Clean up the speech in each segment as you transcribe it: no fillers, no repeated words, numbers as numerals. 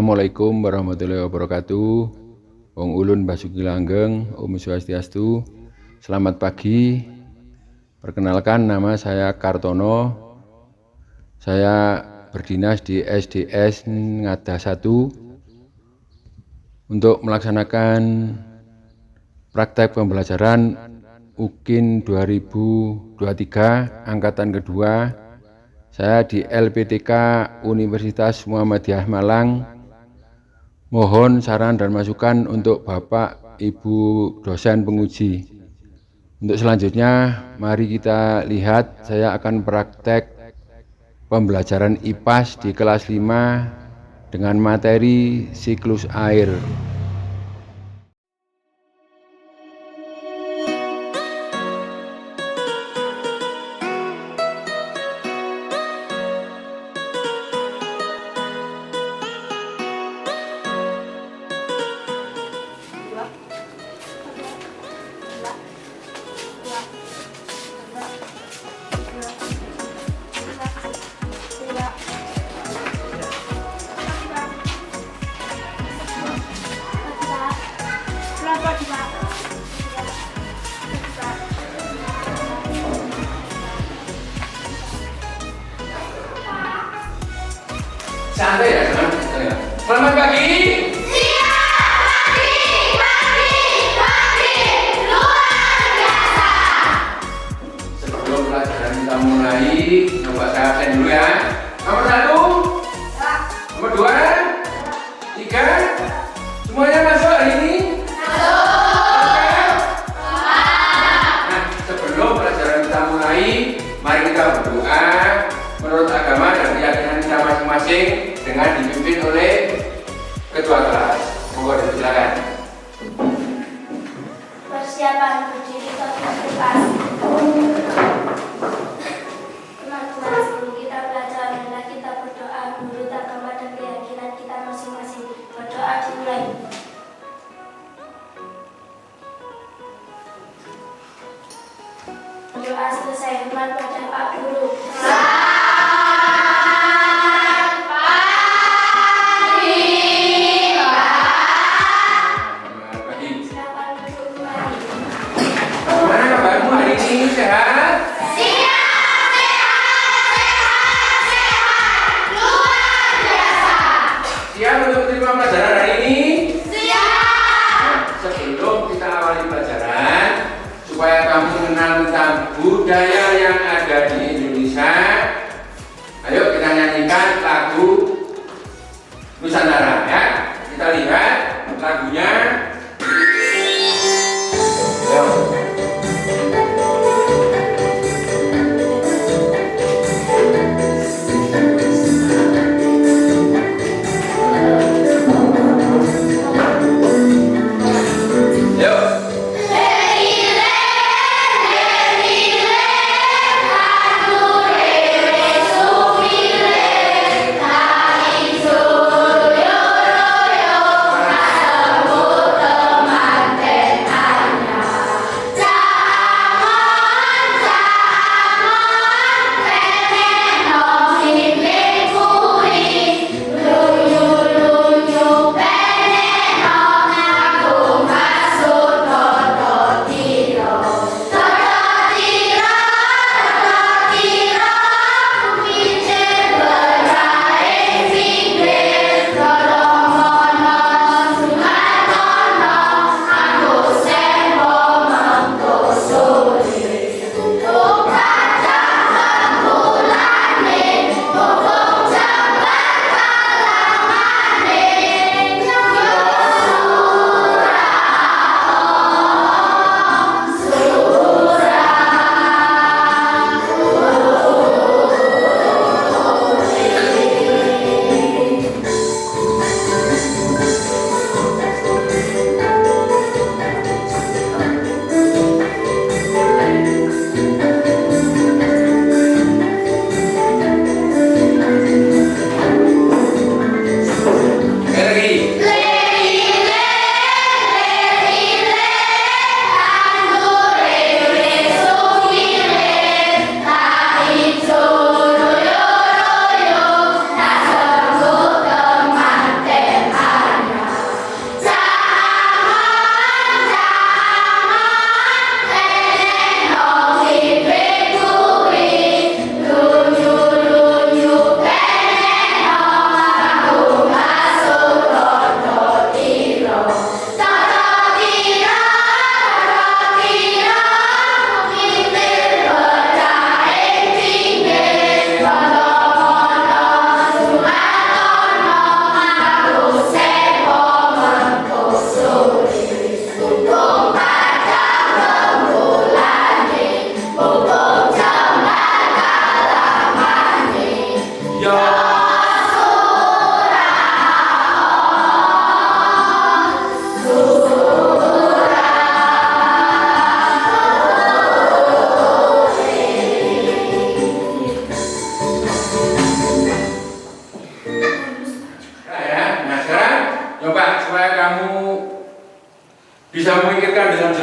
Assalamualaikum warahmatullahi wabarakatuh. Wong Ulun Basuki Langgeng, Om Swastiastu. Selamat pagi. Perkenalkan, nama saya Kartono. Saya berdinas di SDS Ngada 1 untuk melaksanakan praktek pembelajaran UKIN 2023 angkatan kedua. Saya di LPTK Universitas Muhammadiyah Malang. Mohon saran dan masukan untuk Bapak, Ibu dosen penguji. Untuk selanjutnya, mari kita lihat, saya akan praktek pembelajaran IPAS di kelas 5 dengan materi siklus air. Santai ya, selamat pagi. Sebelum pelajaran kita mulai, coba saya absen dulu ya. Nomor 1, nomor 2, 3, semuanya masuk hari ini? Nah, sebelum pelajaran kita mulai, mari kita berdoa menurut agama dan keyakinan kita masing-masing dengan dipimpin oleh ketua kelas. Mohon dipersilakan. Persiapan berdiri kelas. Teman-teman, sebelum kita belajar, marilah kita berdoa menurut agama dan keyakinan kita masing-masing. Berdoa dimulai. Doa selesai. Hormat pada Pak Guru. Siap untuk menerima pelajaran hari ini? Siap! Sebelum kita awali pelajaran, supaya kamu mengenal tentang budaya yang ada di Indonesia, ayo kita nyanyikan lagu Nusantara ya. Kita lihat lagunya. Ayo. Yo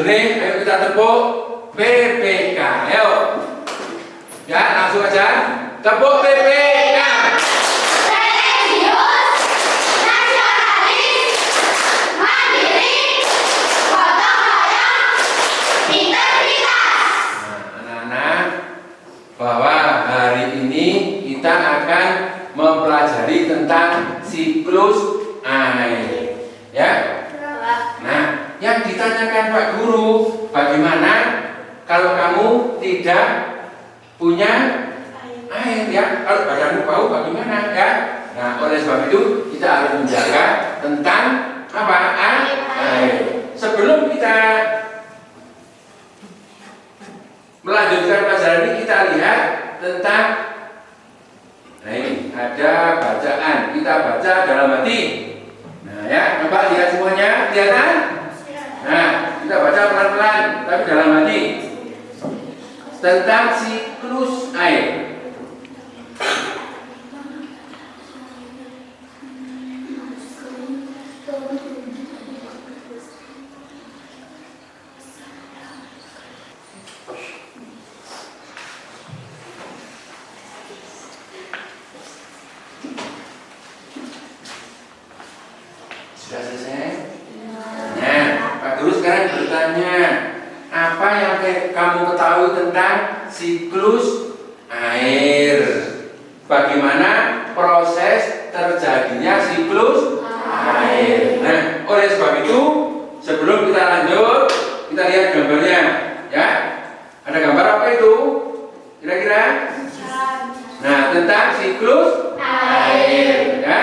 Selanjutnya, ayo kita tepuk PPK. Ayo. Ya, langsung aja. Tepuk PPK. Religius, nasionalis, mandiri, gotong royong, integritas. Nah, anak-anak, bahwa hari ini kita akan mempelajari tentang siklus air. Ya. Nah, yang ditanyakan Pak Guru, bagaimana kalau kamu tidak punya air, ya? Kalau badanmu bau bagaimana, ya? Nah, oleh sebab itu kita harus menjaga tentang apa? Air. Sebelum kita melanjutkan pelajaran ini, kita lihat tentang, nah ini ada bacaan, kita baca dalam hati. Nah ya, coba lihat semuanya, kelihatan? Nah, kita baca pelan-pelan, tapi dalam hati. Tentang siklus air. Sudah selesai? Nah, Pak Guru sekarang bertanya, apa yang kamu ketahui tentang siklus air? Bagaimana proses terjadinya siklus air? Nah, oleh sebab itu, sebelum kita lanjut, kita lihat gambarnya, ya. Ada gambar apa itu? Kira-kira? Nah, tentang siklus air, ya.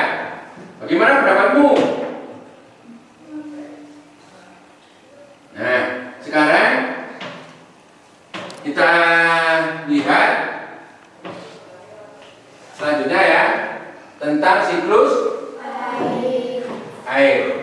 Bagaimana pendapatmu? Nah, sekarang kita lihat selanjutnya ya, tentang siklus air.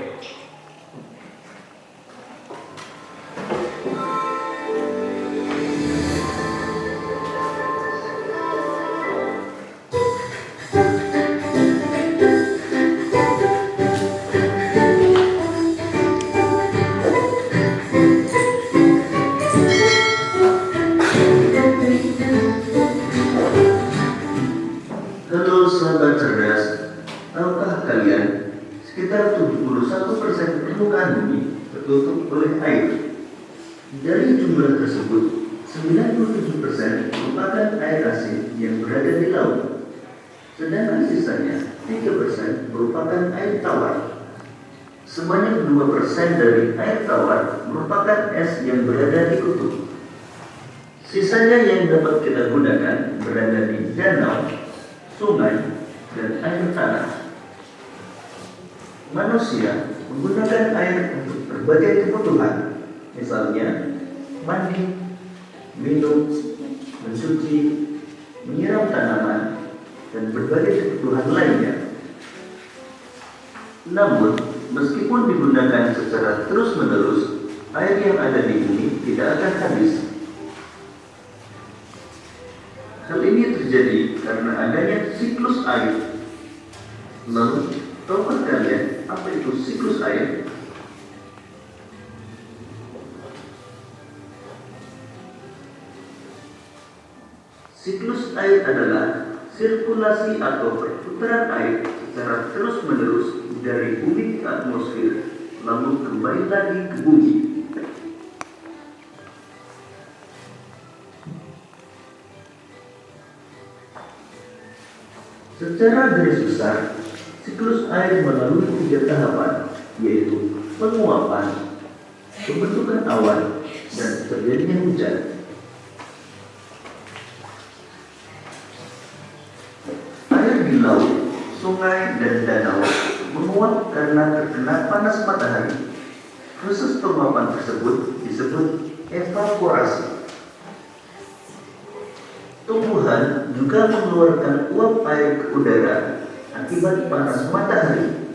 Halo sahabat cerdas, tahukah kalian sekitar 71% permukaan bumi tertutup oleh air. Dari jumlah tersebut, 97% merupakan air asin yang berada di laut, sedangkan sisanya 3% merupakan air tawar. Sebanyak 2% dari air tawar merupakan es yang berada di kutub. Sisanya yang dapat kita gunakan berada di danau, sungai, dan air tanah. Manusia menggunakan air untuk berbagai kebutuhan, misalnya mandi, minum, mencuci, menyiram tanaman, dan berbagai kebutuhan lainnya. Namun, meskipun digunakan secara terus-menerus, air yang ada di bumi tidak akan habis. Hal ini terjadi karena adanya siklus air. Lalu, tahukah kalian apa itu siklus air? Siklus air adalah sirkulasi atau perputaran air secara terus-menerus dari bumi ke atmosfer, lalu kembali lagi ke bumi. Secara garis besar, siklus air melalui 3 tahapan, yaitu penguapan, pembentukan awan, dan terjadinya hujan. Air di laut, sungai, dan danau menguap karena terkena panas matahari. Proses penguapan tersebut disebut evaporasi. Tumbuhan juga mengeluarkan uap air ke udara akibat panas matahari.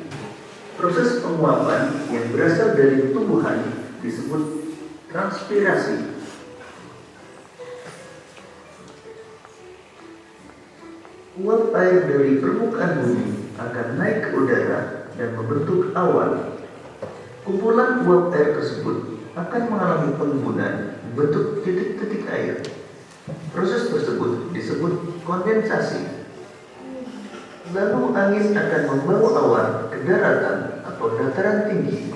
Proses penguapan yang berasal dari tumbuhan disebut transpirasi. Uap air dari permukaan bumi akan naik ke udara dan membentuk awan. Kumpulan uap air tersebut akan mengalami penimbunan bentuk titik-titik air. Proses tersebut disebut kondensasi. Lalu angin akan membawa awan ke daratan atau dataran tinggi.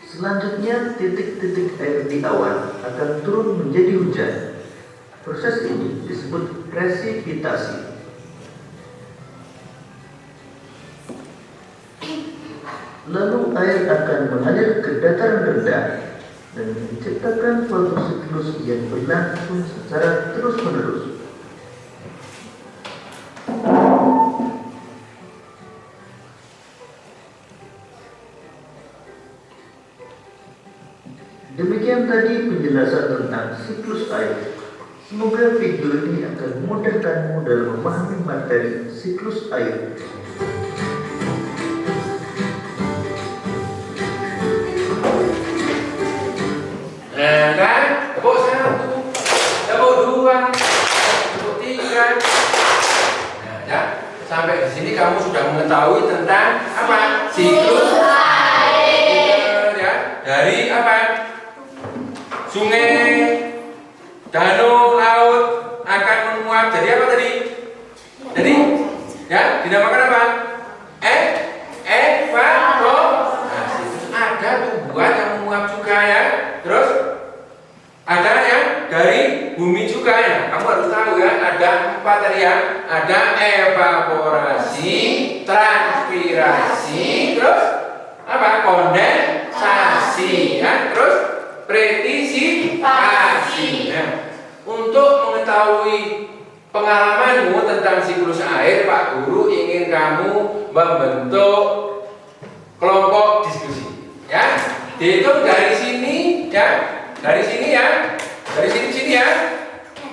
Selanjutnya titik-titik air di awan akan turun menjadi hujan. Proses ini disebut presipitasi. Lalu air akan mengalir ke dataran rendah dan menciptakan suatu siklus yang berlangsung secara terus-menerus. Demikian tadi penjelasan tentang siklus air. Semoga video ini akan memudahkanmu dalam memahami materi siklus air. Nah kan, tepuk 1, tepuk 2, tepuk 3. Nah ya, sampai di sini kamu sudah mengetahui tentang apa? Siklus air. Ya, dari apa? Sungai, danau, laut akan menguap. Jadi apa tadi? Jadi ya, dinamakan apa? Evaporasi. Ada tumbuhan yang menguap juga ya. Terus ada yang dari bumi juga ya. Kamu harus tahu ya, ada 4 tadi ya. Ada evaporasi, transpirasi, terus apa? Kondensasi ya. Terus presipitasi. Nah, untuk mengetahui pengalamanmu tentang siklus air, Pak Guru ingin kamu membentuk kelompok diskusi. Ya, dihitung dari sini ya, dari sini ya, dari sini ya.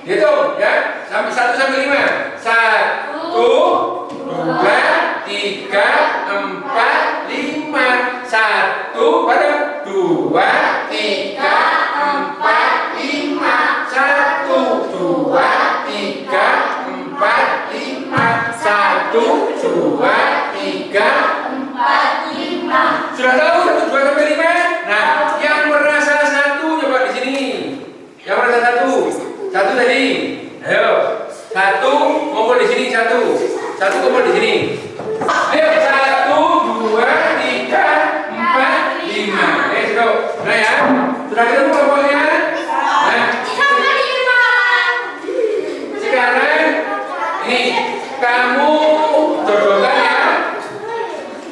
Dihitung ya, sampai 1 sampai 5. 1, 2, 3, 4, 5. 1 pada 2, 3, 4, 5. 1, 2, 3, 4, 5. 1, 2, 3, 4, 5. Sudah tahu 1, 2 sampai 5? Nah, yang merasa 1 coba di sini. Yang merasa 1. 1 tadi. Ayo. 1 kumpul di sini 1. 1 kumpul di sini. Ayo 1, 2, 3, 4, 5. Nah ya, sudah ketemu kelompoknya? Nah, sekarang ini kamu jodohkan ya.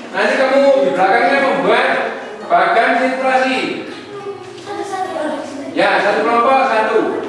Nanti kamu di belakangnya membuat bagan sirkulasi. Ya, 1 kelompok 1.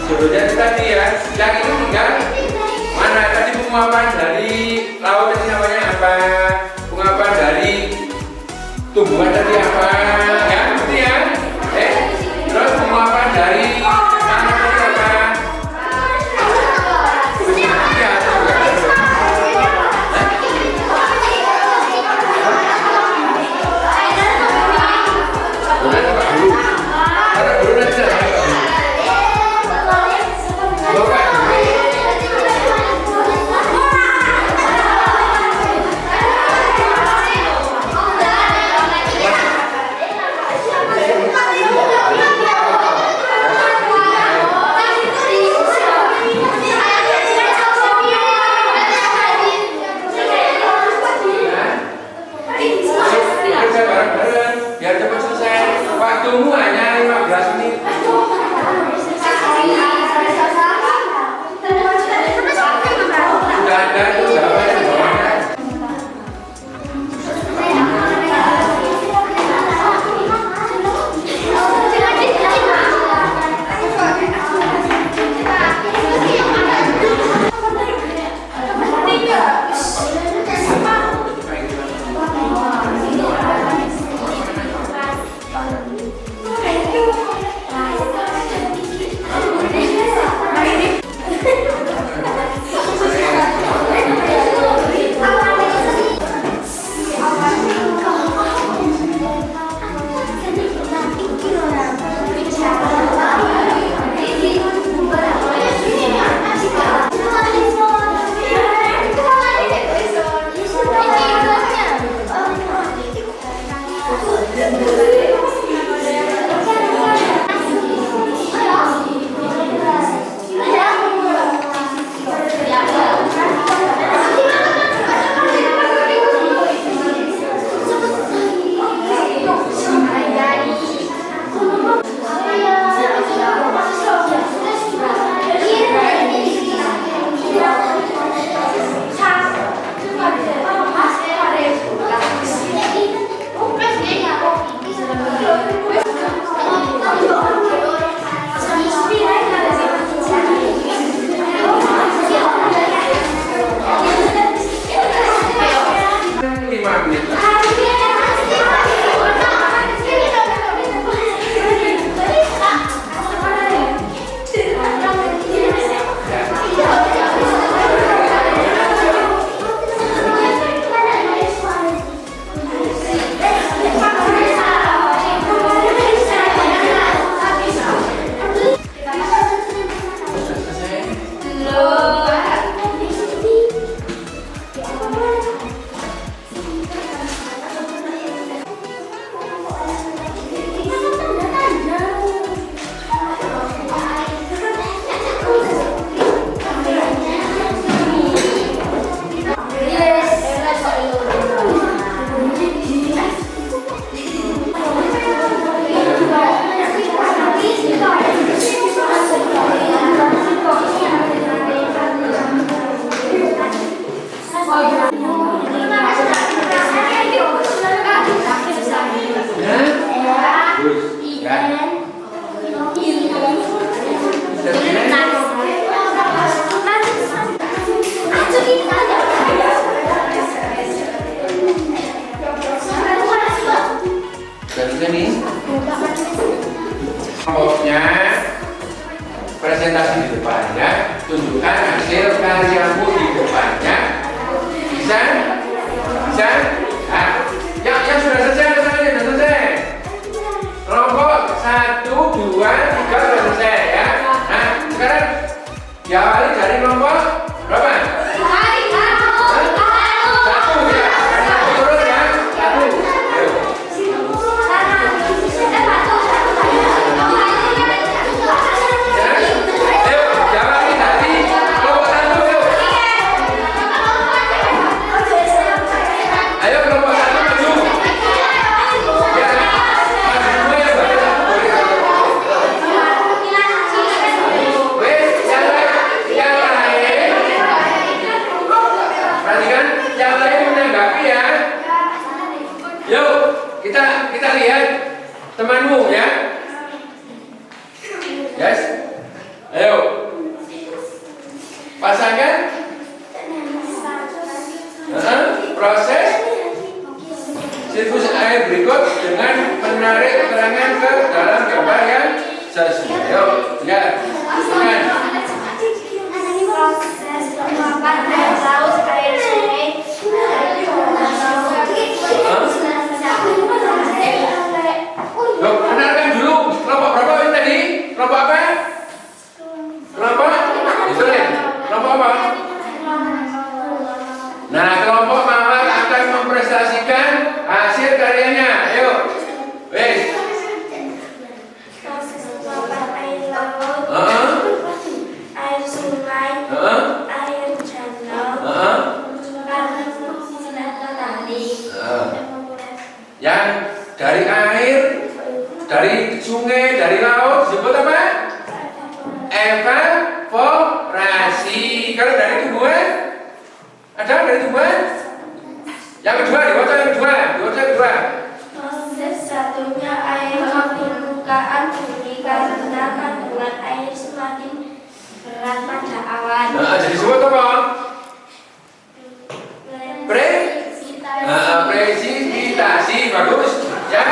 Jodohnya tadi ya, yang ini tinggal mana tadi penguapan dari laut ini namanya apa? Penguapan presentasi di depannya, tunjukkan hasil karyamu di depannya. Bisa? Bisa? Nah, yang sudah selesai, sudah selesai. Kelompok 1, 2, 3 sudah selesai ya. Nah, sekarang diawali dari kelompok berapa? Satu ya. Turun ya. Satu. Ayo, diawali dari kelompok 1 yuk. Ayo kelompok 1 maju. Ya. Maju semua ya, Mbak. Wes, yang lain. Perhatikan, yang lain menanggapi ya. Yuk, kita lihat temanmu ya. Yes. Ayo. Pasangkan. Proses sirkus air berikut dengan menarik keterangan ke dalam gambar yang sesuai. Ayo, lihat. Pasangkan. Proses penguapan air laut, air sungai, Yuk, kenalkan dulu. Kelompok berapa ini tadi? Kelompok apa? Kelompok? Itu nih. Kelompok apa? Nah, kelompok mawar akan mempresentasikan hasil karyanya. Ayo. Wes. proses penguapan air laut, air sungai, air danau, Yang dari air, dari sungai, dari laut disebut apa? Evaporasi. Kalau dari tumbuhan, ada dari tumbuhan? Yang kedua, dibaca yang kedua. proses satunya air ke permukaan bumi karena kandungan air semakin berat pada awan. Jadi disebut apa? Presipitasi. Bagus. Ya.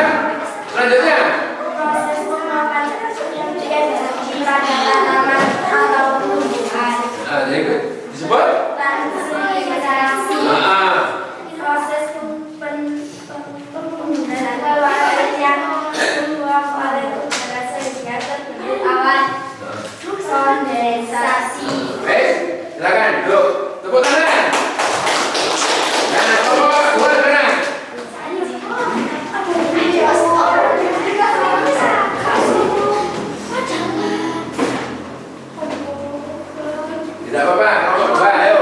Selanjutnya. Proses penguapan yang terjadi pada tanaman atau tumbuhan. Jadi disebut Transpirasi. Proses penggunaan air yang meluap oleh udara sehingga terbentuk awan. Kondensasi. Baik, silakan duduk. Tepuk tangan. Nah, kelompok 2 sekarang. Tidak apa-apa, kelompok 2, ayo.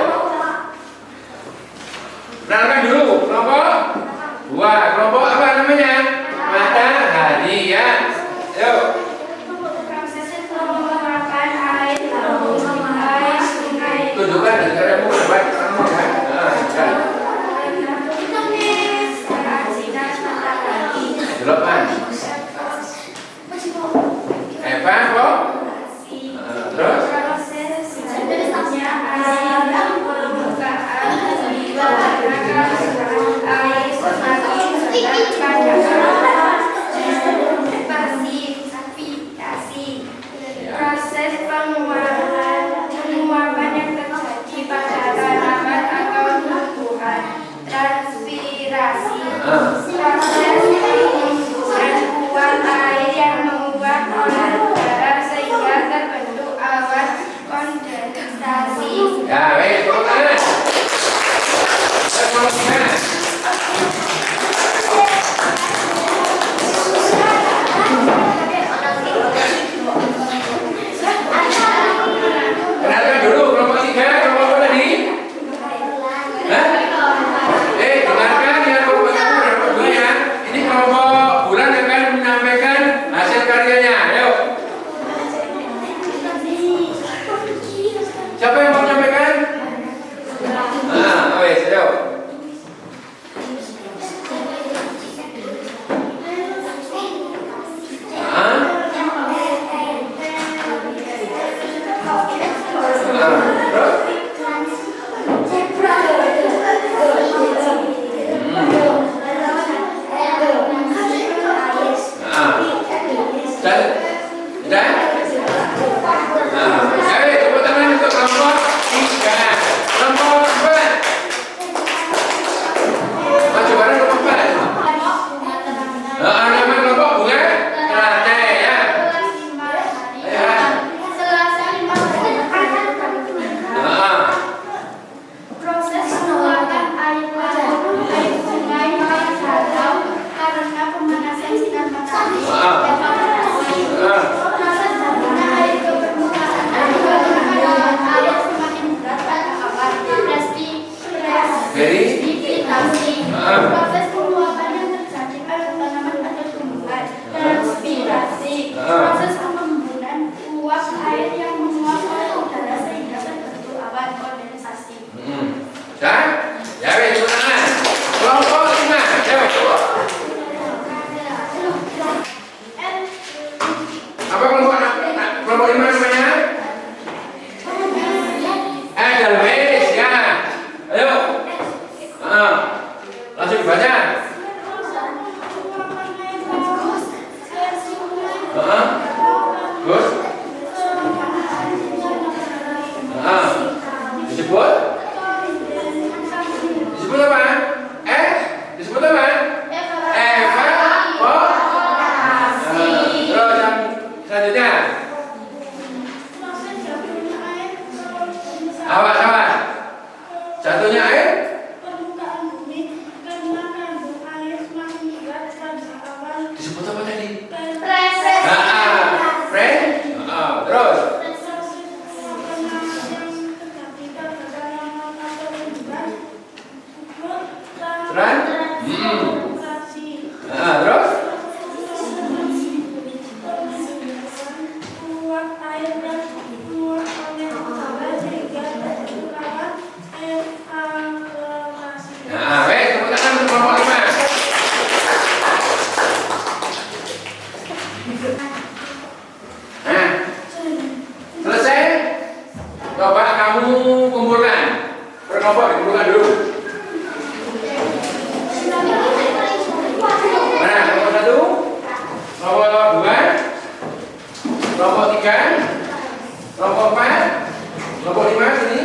Kenalkan dulu, kelompok 2. Kelompok apa namanya? Matahari ya. Ayo. Proses penguapan air laut, air sungai. Tunjukkan dari karyamu buat kamu ya. Ya. Delapan. Eva, kok? Terus? Proses selanjutnya air permukaan bumi karena air semakin berat pada awan. Presipitasi. Proses penguapan yang terjadi pada tanaman atau tumbuhan. Transpirasi. Proses pengumpulan uap air yang menguap oleh udara sehingga terbentuk awan kondensasi. Ya, baik, tepuk tangan. Kelompok 3. Kenalkan dulu kelompok 3, kelompok apa tadi? Hah? Dengarkan ya kelompok 1 dan kelompok 2 ya. Ini kelompok bulan akan menyampaikan hasil karyanya. Ayo. Siapa yang mau menyampaikan? Wes, ayo. Dan kelompok 5 namanya? Edelweiss ya. Ayo. Langsung dibaca. Gus. Disebut? Disebut apa? Disebut apa? Terus yang selanjutnya. Awas. Jatuhnya air? Disebut apa tadi? Terus? Terus? Tepuk tangan untuk kelompok 5. Selesai? Coba kamu kumpulkan. Berkelompok dikumpulkan dulu. Mana? Kelompok 1, kelompok 2, kelompok 3, kelompok 4, kelompok 5 sini.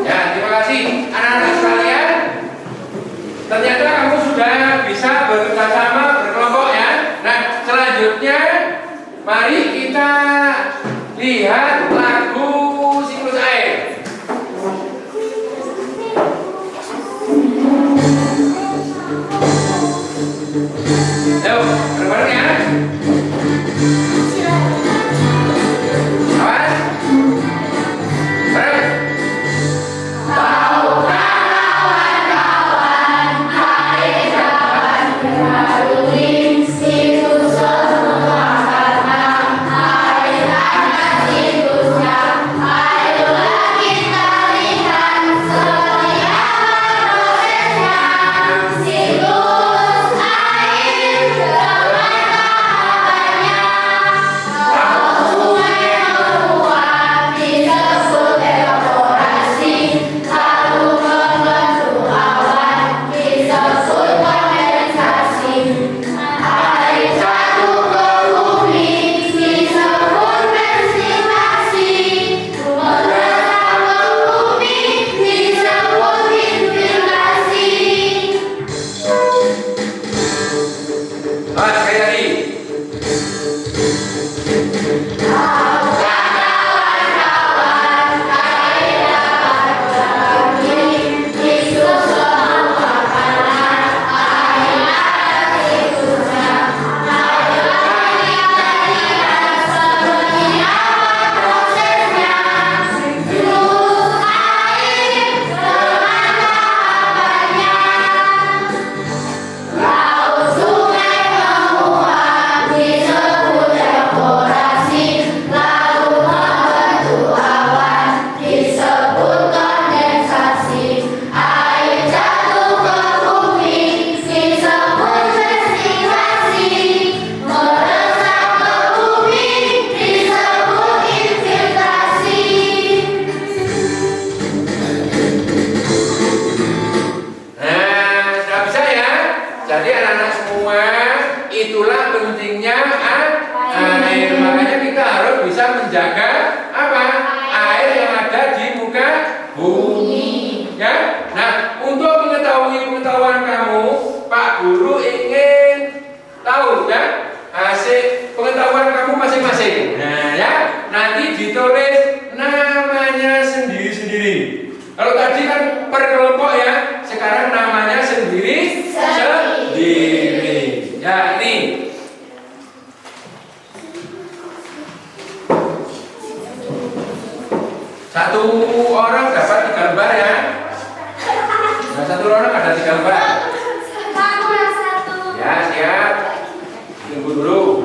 Ya, terima kasih anak-anak sekalian. Ternyata kamu sudah bisa bekerjasama berkelompok ya. Nah, selanjutnya mari kita lihat lagu siklus air. Ayo, bareng-bareng ya. Awas. Bareng. menjaga apa? Air yang ada di muka bumi. Ya. Nah, untuk mengetahui pengetahuan kamu, Pak Guru ingin tahu ya hasil pengetahuan kamu masing-masing. Nah, ya, nanti ditulis namanya sendiri-sendiri. Kalau tadi kan per kelompok ya, sekarang namanya sendiri-sendiri. Ya, ini. Satu orang dapat 3 lembar ya. Nah, satu orang ada 3 lembar. Ya, siap. Tunggu dulu.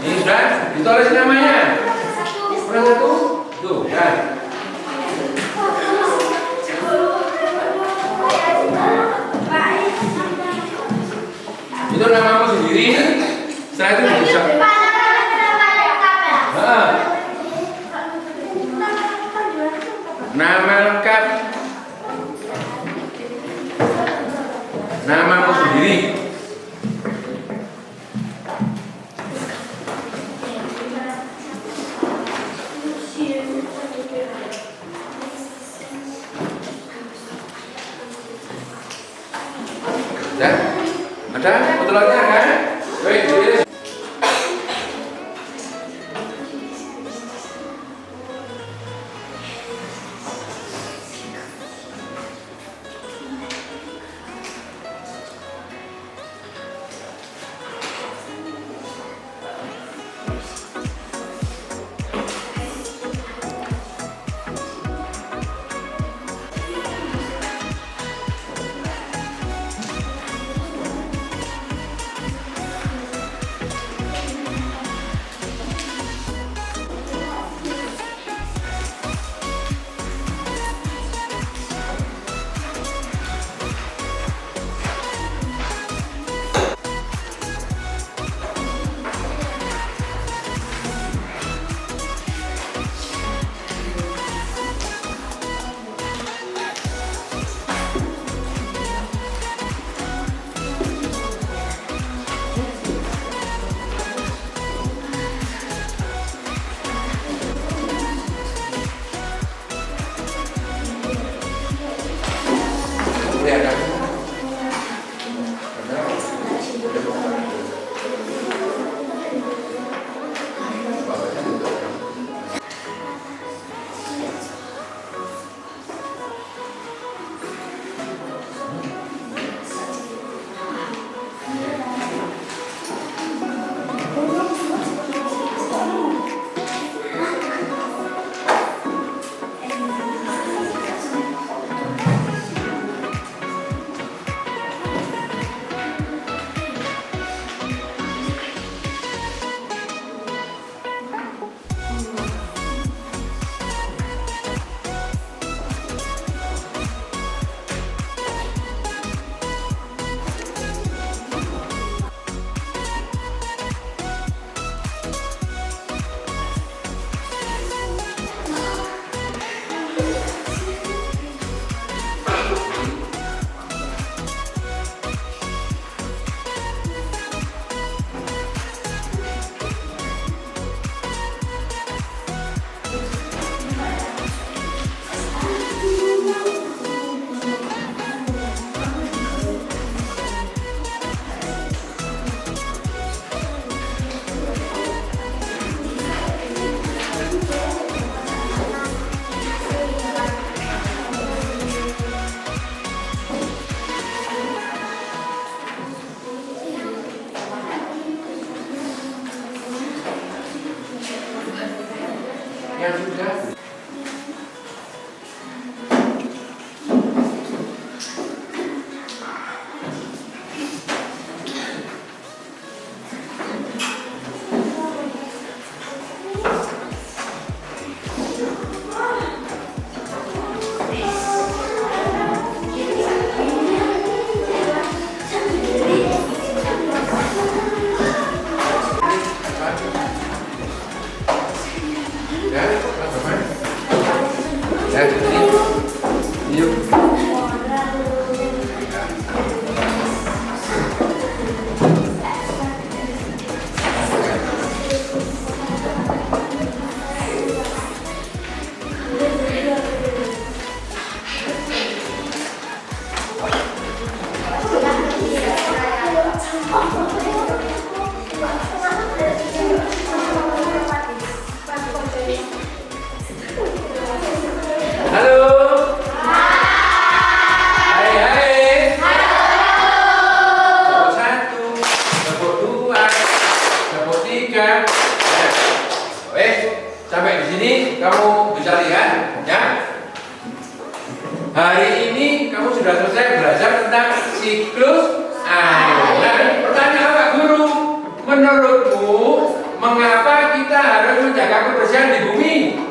Ini sudah ditulis namanya. Kurang satu. Tuh, ya. Itu namamu sendiri. Setelah itu bisa. Nama lengkap. Namamu sendiri. Ada? Fotonya kan? Baik, tulis. Yang sudah. Sampai di sini kamu bisa lihat, ya. Hari ini kamu sudah selesai belajar tentang siklus air. Nah, pertanyaan Pak Guru, menurutmu mengapa kita harus menjaga kebersihan di bumi?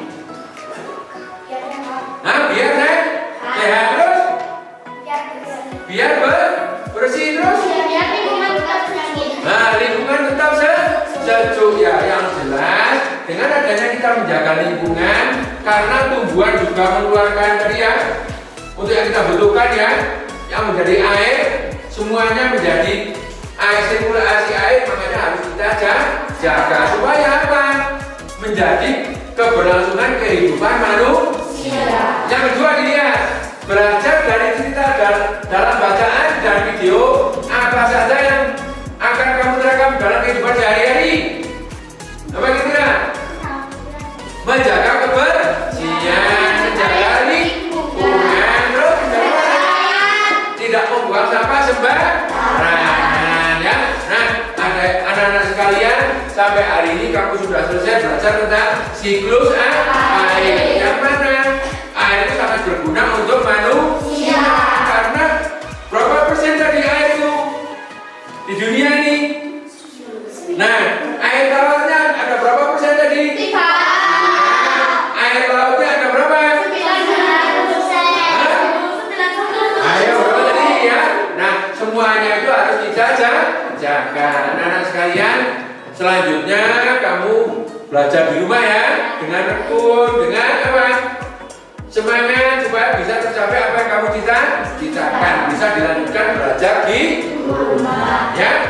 Nah, biar sehat terus, biar bersih terus. Biar lingkungan tetap sehat. Nah, lingkungan tetap sehat. sejuk ya, yang jelas dengan adanya kita menjaga lingkungan karena tumbuhan juga mengeluarkan tadi ya untuk yang kita butuhkan ya, yang menjadi air semuanya menjadi air, sirkulasi air, makanya harus kita jaga supaya apa? Menjadi keberlangsungan kehidupan manusia. Yang kedua dilihat, belajar dari cerita dalam bacaan dan video apa saja yang akan kamu terapkan dalam kehidupan sehari-hari. Apa kira-kira? Menjaga kebersihan, menjaga lingkungan, terus tidak membuang sampah sembarangan ya. Nah, ada anak-anak sekalian, sampai hari ini kamu sudah selesai belajar tentang siklus air. Yang mana air itu sangat berguna untuk manusia. Karena berapa persen dari air itu di dunia ini? Nah, air tawarnya ada berapa persen tadi? 3. Air lautnya ada berapa? 9%. Ayo berapa tadi ya? Nah, semuanya itu harus dijaga. Anak-anak sekalian, selanjutnya kamu belajar di rumah ya, dengan tekun, dengan apa? Semangat supaya bisa tercapai apa yang kamu cita-citakan, bisa dilanjutkan belajar di rumah ya.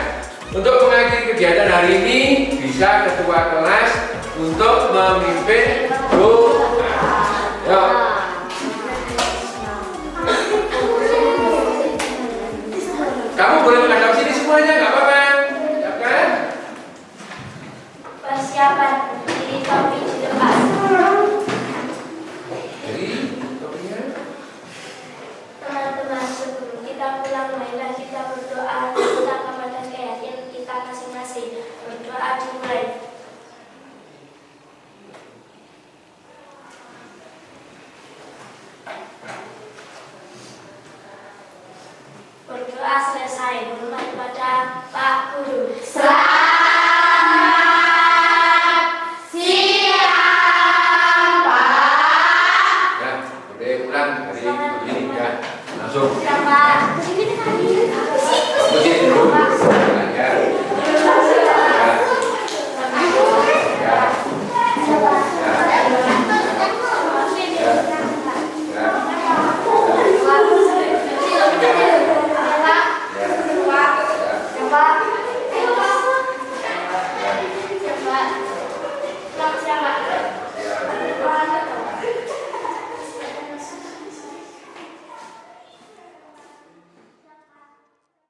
Untuk mengakhiri kegiatan hari ini, bisa ketua kelas untuk memimpin doa. Yuk. Kamu boleh menghadap sini semuanya, nggak apa-apa, ya kan? Persiapan diri kami